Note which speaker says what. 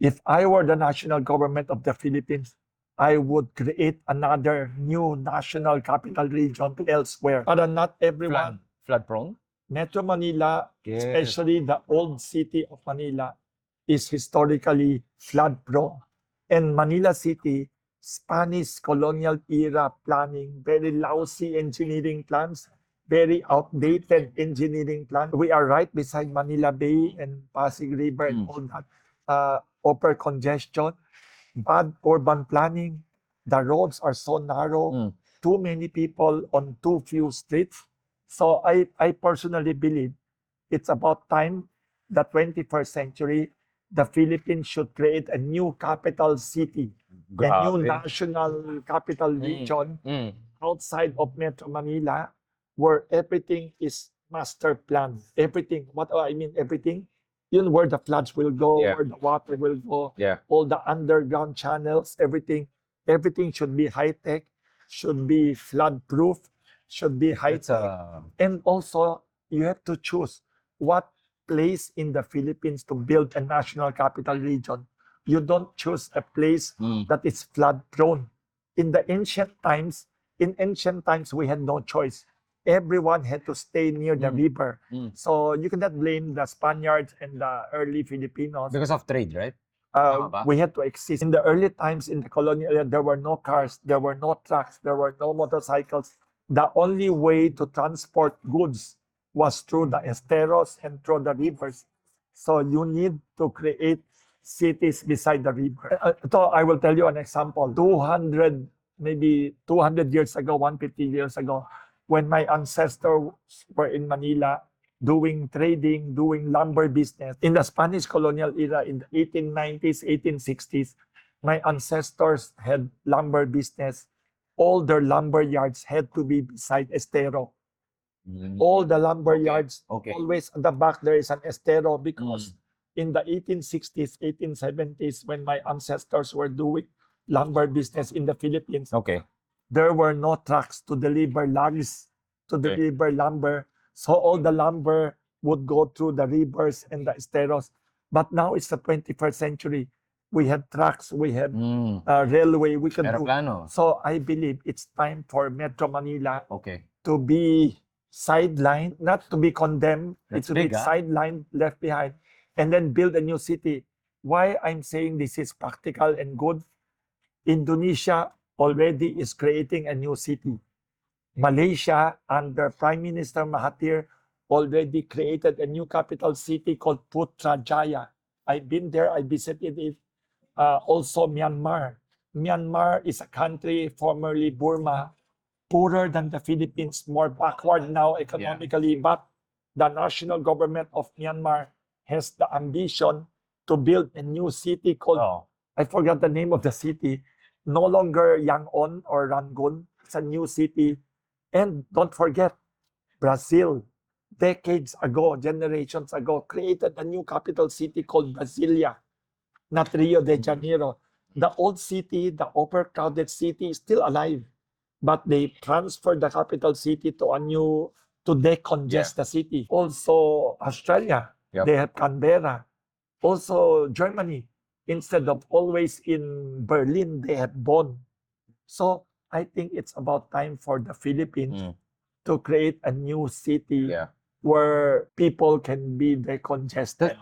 Speaker 1: If I were the national government of the Philippines, I would create another new national capital region elsewhere. Para not everyone,
Speaker 2: Flood prone?
Speaker 1: Metro Manila,
Speaker 2: Yes.
Speaker 1: especially the old city of Manila, is historically flood prone. And Manila City, Spanish colonial era planning, very lousy engineering plans, very outdated engineering plans. We are right beside Manila Bay and Pasig River and all that. Over congestion, bad urban planning. The roads are so narrow, too many people on too few streets. So I personally believe it's about time, the 21st century, the Philippines should create a new capital city, a new
Speaker 2: Grabe.
Speaker 1: national capital region
Speaker 2: Mm.
Speaker 1: outside of Metro Manila, where everything is master planned. Everything. What do I mean? Everything. Yun where the floods will go,
Speaker 2: Yeah.
Speaker 1: where the water will go,
Speaker 2: Yeah.
Speaker 1: all the underground channels, everything. Everything should be high tech, should be flood proof, should be high
Speaker 2: That's
Speaker 1: tech. And also, you have to choose what place in the Philippines to build a national capital region. You don't choose a place that is flood prone. In ancient times, we had no choice. Everyone had to stay near the river. So you cannot blame the Spaniards and the early Filipinos.
Speaker 2: because of trade, right?
Speaker 1: We had to exist. In the early times in the colonial era, there were no cars, there were no trucks, there were no motorcycles. The only way to transport goods was through the esteros and through the rivers. So you need to create cities beside the river. So I will tell you an example. 200 years ago, 150 years ago, when my ancestors were in Manila, doing trading, doing lumber business. In the Spanish colonial era, in the 1890s, 1860s, my ancestors had lumber business. All their lumber yards had to be beside estero. All the lumber yards, always at the back, there is an estero because in the 1860s, 1870s, when my ancestors were doing lumber business in the Philippines, there were no trucks to deliver logs, to deliver lumber. So all the lumber would go through the rivers and the esteros. But now it's the 21st century. We have trucks, we have railway, we can do.
Speaker 2: Aeroplano.
Speaker 1: So I believe it's time for Metro Manila
Speaker 2: Okay.
Speaker 1: to be sidelined, not to be condemned.
Speaker 2: That's
Speaker 1: it to be
Speaker 2: big, ah.
Speaker 1: sidelined, left behind, and then build a new city. Why I'm saying this is practical and good? Indonesia already is creating a new city. Malaysia, under Prime Minister Mahathir, already created a new capital city called Putrajaya. I've been there, I visited it. Also Myanmar. Myanmar is a country, formerly Burma, poorer than the Philippines, more backward now economically, but the national government of Myanmar has the ambition to build a new city called, I forgot the name of the city, no longer Yangon or Rangoon. It's a new city. And don't forget, Brazil, decades ago, generations ago, created a new capital city called Brasilia, not Rio de Janeiro. The old city, the overcrowded city is still alive, but they transferred the capital city to to decongest the city. Also, Australia, they have Canberra. Also, Germany, instead of always in Berlin, they have Bonn. So I think it's about time for the Philippines to create a new city where people can be decongested.